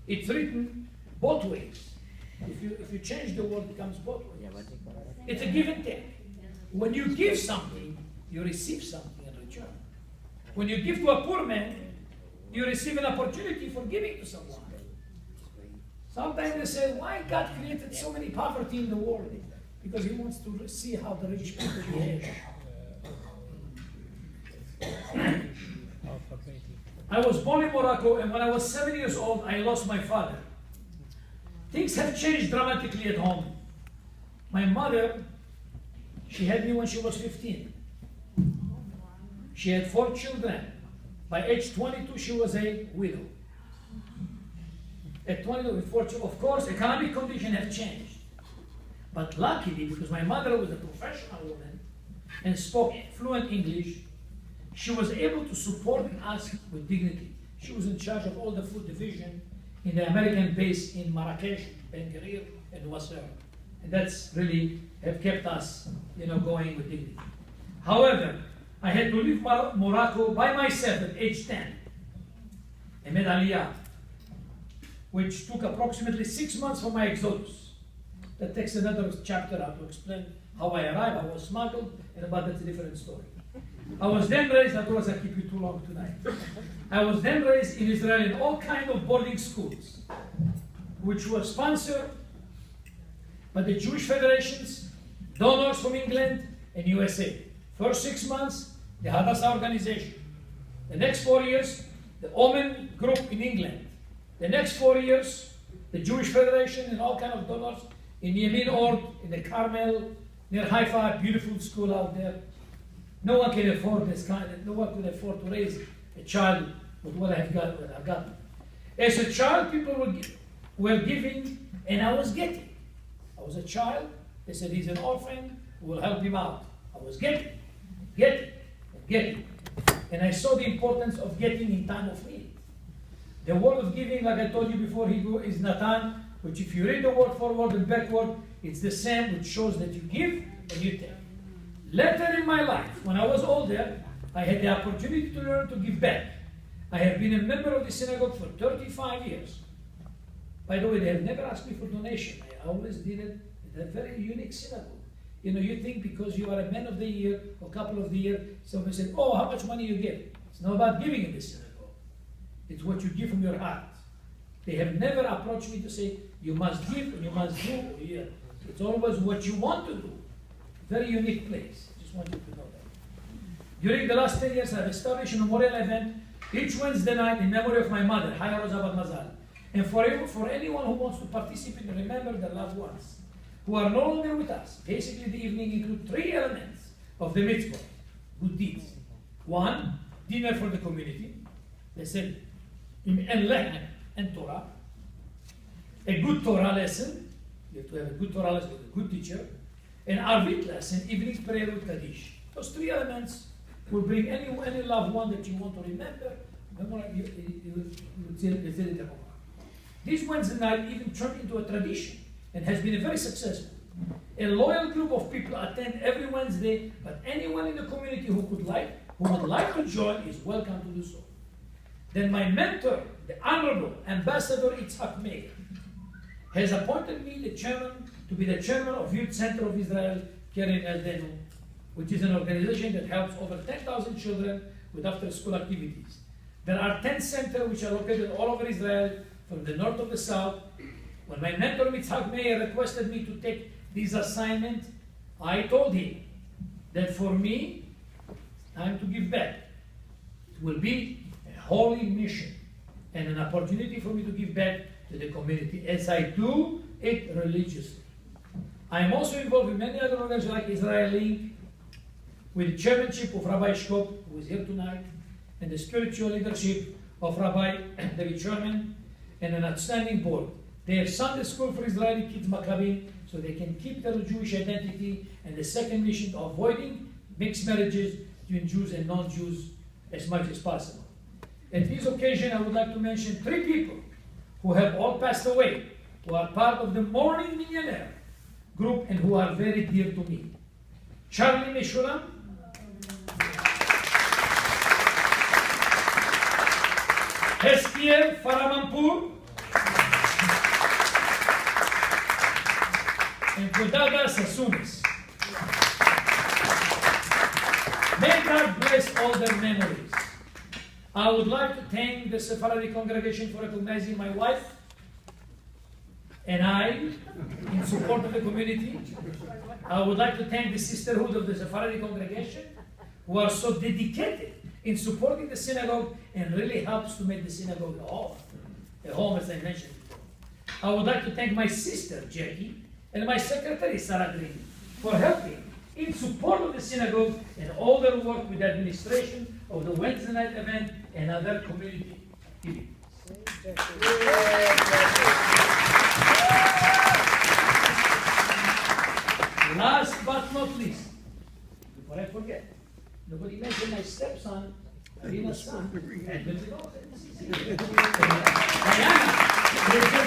It's written both ways. If you change the word, it comes both ways. It's a give and take. When you give something, you receive something in return. When you give to a poor man, you receive an opportunity for giving to someone. Sometimes they say, why God created so many poverty in the world? Because He wants to see how the rich people behave. I was born in Morocco, and when I was 7 years old, I lost my father. Things have changed dramatically at home. My mother, she had me when she was 15. She had 4 children. By age 22, she was a widow. At 22, with 4 children, of course, economic conditions have changed. But luckily, because my mother was a professional woman and spoke fluent English, she was able to support us with dignity. She was in charge of all the food division in the American base in Marrakesh, Banquet, and Wasser. And that's really have kept us, going with dignity. However, I had to leave Morocco by myself at age 10. I made Aliyah, which took approximately 6 months for my exodus. That takes another chapter out to explain how I arrived, I was smuggled, and about that's a different story. I was then raised, otherwise I keep you too long tonight. I was then raised in Israel in all kinds of boarding schools, which were sponsored by the Jewish federations, donors from England and USA. First 6 months, the Hadassah organization. The next 4 years, the Omen group in England. The next 4 years, the Jewish Federation and all kinds of donors in Yemen Ord, in the Carmel, near Haifa, beautiful school out there. No one can afford this kind, no one could afford to raise a child with what I've got. As a child, people were giving, and I was getting. I was a child, they said he's an orphan, we'll help him out. I was getting. And I saw the importance of getting in time of need. The word of giving, like I told you before, Hebrew is Natan, which if you read the word forward and backward, it's the same, which shows that you give and you take. Later in my life, when I was older, I had the opportunity to learn to give back. I have been a member of the synagogue for 35 years. By the way, they have never asked me for donation. I always did it in a very unique synagogue. You think because you are a man of the year or couple of the year, someone said, oh, how much money you give? It's not about giving in this synagogue. It's what you give from your heart. They have never approached me to say, you must give and you must do. It's always what you want to do. Very unique place. Just want you to know that. During the last 10 years, I've established a memorial event each Wednesday night in memory of my mother, Haya Rosa Bar Mazal. And for anyone who wants to participate and remember their loved ones who are no longer with us. Basically, the evening includes 3 elements of the mitzvah, good deeds. 1, dinner for the community. They said, and Torah. A good Torah lesson. You have to have a good Torah lesson with a good teacher. An Arvit lesson, evening prayer with Kaddish. Those 3 elements will bring any loved one that you want to remember. This Wednesday night even turned into a tradition and has been very successful. A loyal group of people attend every Wednesday, but anyone in the community who would like to join is welcome to do so. Then my mentor, the Honorable Ambassador Itzhak Meir, has appointed me to be the chairman of Youth Center of Israel, Keren Eldenu, which is an organization that helps over 10,000 children with after-school activities. There are 10 centers which are located all over Israel, from the north to the south. When my mentor Itzhak Meir requested me to take this assignment, I told him that for me, time to give back. It will be a holy mission and an opportunity for me to give back to the community as I do it religiously. I am also involved in many other organizations like Israel Link, with the chairmanship of Rabbi Shkop, who is here tonight, and the spiritual leadership of Rabbi David Sherman, and an outstanding board. They have Sunday school for Israeli kids, Maccabim, so they can keep their Jewish identity, and the second mission of avoiding mixed marriages between Jews and non-Jews as much as possible. At this occasion, I would like to mention 3 people who have all passed away, who are part of the Morning Millionaire group and who are very dear to me. Charlie Meshulam, Hestiel Faramampur, and Kodadas Asumis. May God bless all their memories. I would like to thank the Sephardic congregation for recognizing my wife and I in support of the community. I would like to thank the sisterhood of the Sephardic congregation who are so dedicated in supporting the synagogue and really helps to make the synagogue a home as I mentioned before. I would like to thank my sister Jackie and my secretary Sarah Green for helping in support of the synagogue and all their work with the administration of the Wednesday night event and other community activities. Last but not least, before I forget, nobody mentioned my stepson, Arina's son, and